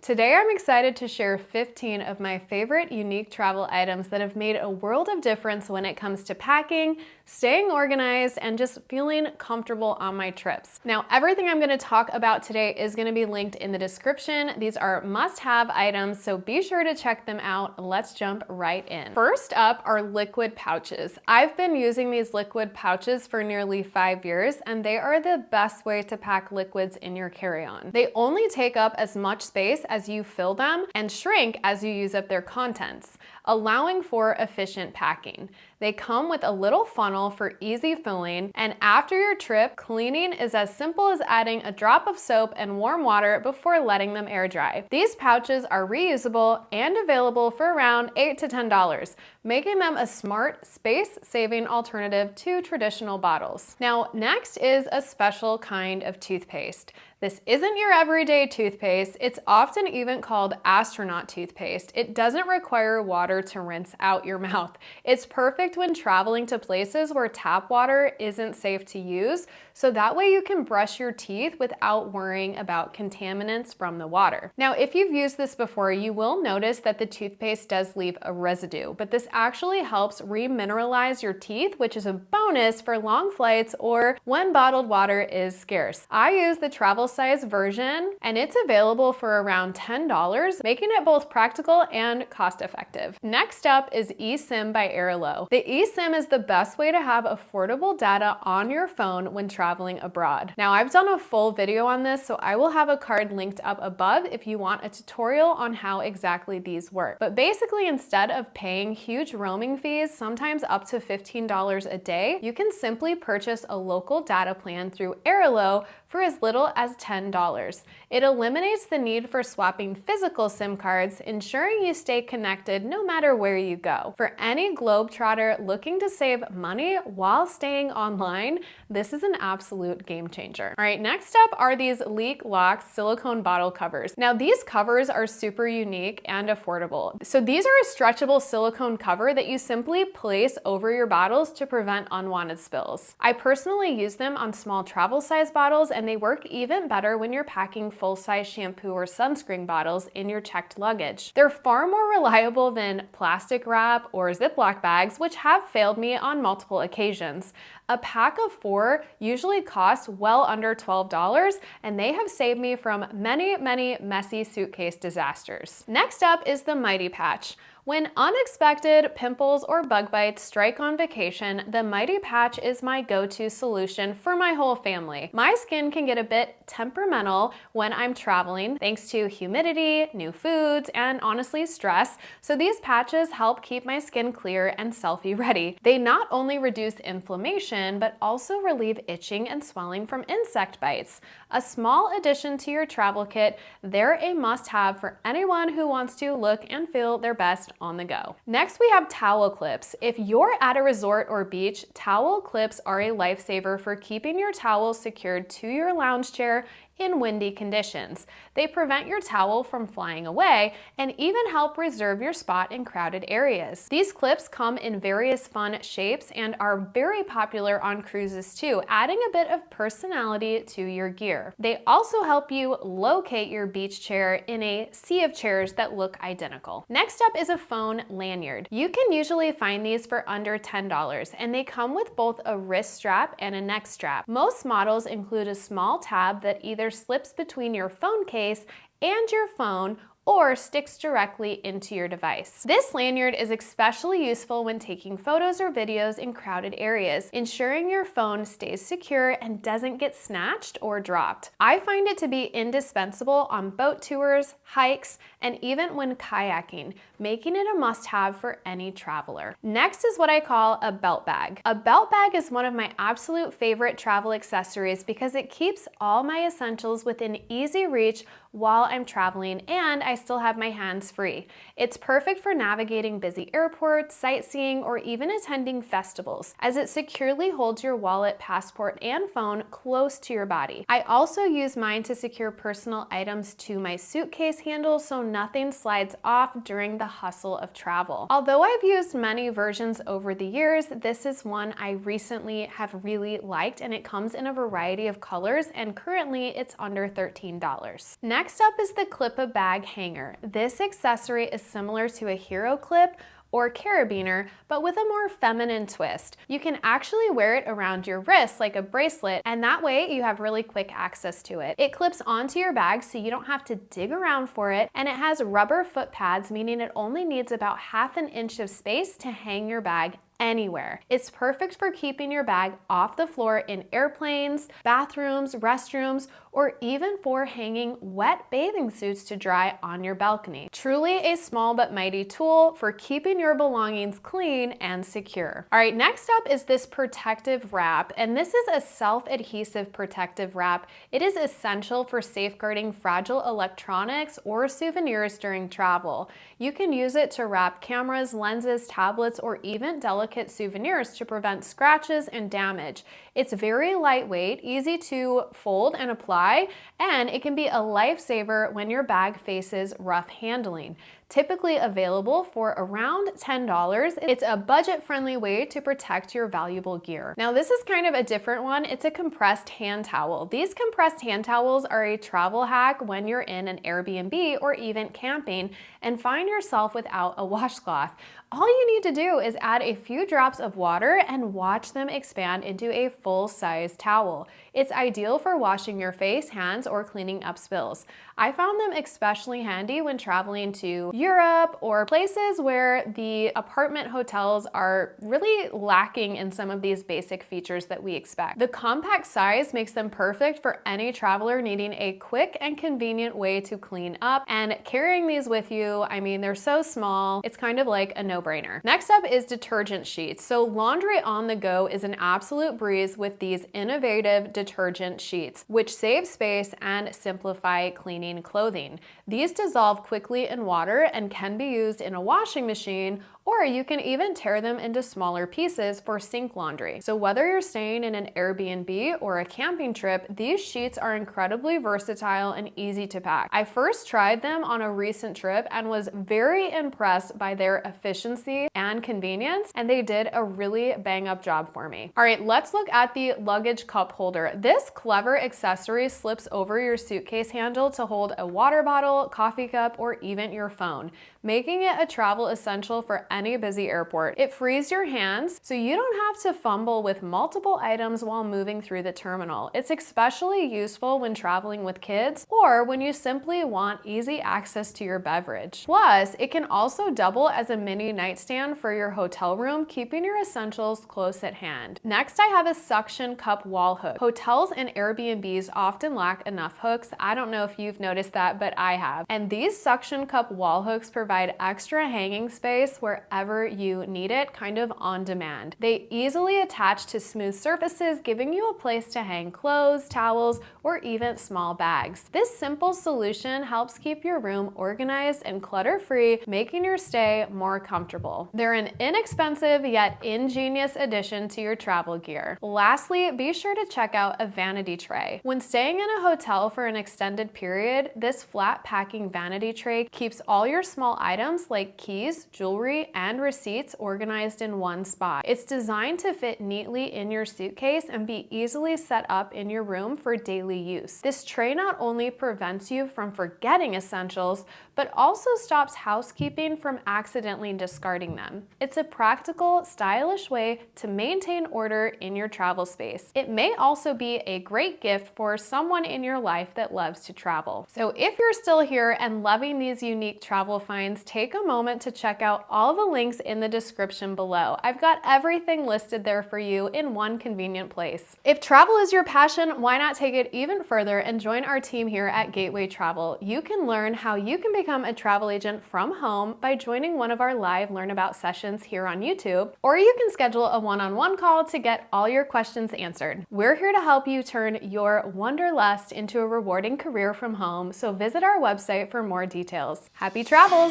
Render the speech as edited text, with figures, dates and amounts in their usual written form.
Today I'm excited to share 15 of my favorite unique travel items that have made a world of difference when it comes to packing, staying organized, and just feeling comfortable on my trips. Now, everything I'm going to talk about today is going to be linked in the description. These are must-have items, so be sure to check them out. Let's jump right in. First up are liquid pouches. I've been using these liquid pouches for nearly 5 years, and they are the best way to pack liquids in your carry-on. They only take up as much space as you fill them and shrink as you use up their contents, allowing for efficient packing. They come with a little funnel for easy filling, and after your trip, cleaning is as simple as adding a drop of soap and warm water before letting them air dry. These pouches are reusable and available for around $8 to $10, making them a smart, space-saving alternative to traditional bottles. Now, next is a special kind of toothpaste. This isn't your everyday toothpaste. It's often even called astronaut toothpaste. It doesn't require water to rinse out your mouth. It's perfect when traveling to places where tap water isn't safe to use, so that way you can brush your teeth without worrying about contaminants from the water. Now, if you've used this before, you will notice that the toothpaste does leave a residue, but this actually helps remineralize your teeth, which is a bonus for long flights or when bottled water is scarce. I use the travel size version, and it's available for around $10, making it both practical and cost effective. Next up is eSIM by Afforable. The eSIM is the best way to have affordable data on your phone when traveling abroad. Now, I've done a full video on this, so I will have a card linked up above if you want a tutorial on how exactly these work. But basically, instead of paying huge roaming fees, sometimes up to $15 a day, you can simply purchase a local data plan through Afforable for as little as $10. It eliminates the need for swapping physical SIM cards, ensuring you stay connected no matter where you go. For any globetrotter looking to save money while staying online, this is an absolute game changer. All right, next up are these Leak Lock silicone bottle covers. Now, these covers are super unique and affordable. So these are a stretchable silicone cover that you simply place over your bottles to prevent unwanted spills. I personally use them on small travel size bottles, and they work even better when you're packing full-size shampoo or sunscreen bottles in your checked luggage. They're far more reliable than plastic wrap or Ziploc bags, which have failed me on multiple occasions. A pack of 4 usually costs well under $12, and they have saved me from many messy suitcase disasters. Next up is the Mighty Patch. When unexpected pimples or bug bites strike on vacation, the Mighty Patch is my go-to solution for my whole family. My skin can get a bit temperamental when I'm traveling, thanks to humidity, new foods, and honestly stress, so these patches help keep my skin clear and selfie ready. They not only reduce inflammation, but also relieve itching and swelling from insect bites. A small addition to your travel kit, they're a must-have for anyone who wants to look and feel their best on the go. Next, we have towel clips. If you're at a resort or beach, towel clips are a lifesaver for keeping your towel secured to your lounge chair in windy conditions. They prevent your towel from flying away and even help reserve your spot in crowded areas. These clips come in various fun shapes and are very popular on cruises too, adding a bit of personality to your gear. They also help you locate your beach chair in a sea of chairs that look identical. Next up is a phone lanyard. You can usually find these for under $10, and they come with both a wrist strap and a neck strap. Most models include a small tab that either slips between your phone case and your phone or sticks directly into your device. This lanyard is especially useful when taking photos or videos in crowded areas, ensuring your phone stays secure and doesn't get snatched or dropped. I find it to be indispensable on boat tours, hikes, and even when kayaking, making it a must-have for any traveler. Next is what I call a belt bag. A belt bag is one of my absolute favorite travel accessories because it keeps all my essentials within easy reach while I'm traveling, and I still have my hands free. It's perfect for navigating busy airports, sightseeing, or even attending festivals, as it securely holds your wallet, passport, and phone close to your body. I also use mine to secure personal items to my suitcase handle so nothing slides off during the hustle of travel. Although I've used many versions over the years, this is one I recently have really liked, and it comes in a variety of colors, and currently it's under $13. Next up is the Clip-A-Bag hanger. This accessory is similar to a hero clip or carabiner, but with a more feminine twist. You can actually wear it around your wrist like a bracelet, and that way you have really quick access to it. It clips onto your bag so you don't have to dig around for it, and it has rubber foot pads, meaning it only needs about ½ an inch of space to hang your bag anywhere. It's perfect for keeping your bag off the floor in airplanes, bathrooms, restrooms, or even for hanging wet bathing suits to dry on your balcony. Truly a small but mighty tool for keeping your belongings clean and secure. All right, next up is this protective wrap, and this is a self-adhesive protective wrap. It is essential for safeguarding fragile electronics or souvenirs during travel. You can use it to wrap cameras, lenses, tablets, or even delicate souvenirs to prevent scratches and damage. It's very lightweight, easy to fold and apply, and it can be a lifesaver when your bag faces rough handling. Typically available for around $10, it's a budget-friendly way to protect your valuable gear. Now this is kind of a different one. It's a compressed hand towel. These compressed hand towels are a travel hack when you're in an Airbnb or even camping and find yourself without a washcloth. All you need to do is add a few drops of water and watch them expand into a full-size towel. It's ideal for washing your face, hands, or cleaning up spills. I found them especially handy when traveling to Europe or places where the apartment hotels are really lacking in some of these basic features that we expect. The compact size makes them perfect for any traveler needing a quick and convenient way to clean up, and carrying these with you, I mean, they're so small, it's kind of like a no-brainer. Next up is detergent sheets. So laundry on the go is an absolute breeze with these innovative detergent sheets, which save space and simplify cleaning clothing. These dissolve quickly in water and can be used in a washing machine, or you can even tear them into smaller pieces for sink laundry. So whether you're staying in an Airbnb or a camping trip, these sheets are incredibly versatile and easy to pack. I first tried them on a recent trip and was very impressed by their efficiency and convenience, and they did a really bang-up job for me. All right, let's look at the luggage cup holder. This clever accessory slips over your suitcase handle to hold a water bottle, coffee cup, or even your phone, making it a travel essential for any busy airport. It frees your hands so you don't have to fumble with multiple items while moving through the terminal. It's especially useful when traveling with kids or when you simply want easy access to your beverage. Plus, it can also double as a mini nightstand for your hotel room, keeping your essentials close at hand. Next, I have a suction cup wall hook. Hotels and Airbnbs often lack enough hooks. I don't know if you've noticed that, but I have. And these suction cup wall hooks provide extra hanging space wherever you need it, kind of on demand. They easily attach to smooth surfaces, giving you a place to hang clothes, towels, or even small bags. This simple solution helps keep your room organized and clutter-free, making your stay more comfortable. They're an inexpensive yet ingenious addition to your travel gear. Lastly, be sure to check out a vanity tray. When staying in a hotel for an extended period, this flat packing vanity tray keeps all your small items like keys, jewelry, and receipts organized in one spot. It's designed to fit neatly in your suitcase and be easily set up in your room for daily use. This tray not only prevents you from forgetting essentials, but also stops housekeeping from accidentally discarding them. It's a practical, stylish way to maintain order in your travel space. It may also be a great gift for someone in your life that loves to travel. So if you're still here and loving these unique travel finds, take a moment to check out all the links in the description below. I've got everything listed there for you in one convenient place. If travel is your passion, why not take it even further and join our team here at Gateway Travel? You can learn how you can become a travel agent from home by joining one of our live Learn About sessions here on YouTube, or you can schedule a one-on-one call to get all your questions answered. We're here to help you turn your wanderlust into a rewarding career from home, so visit our website for more details. Happy travels!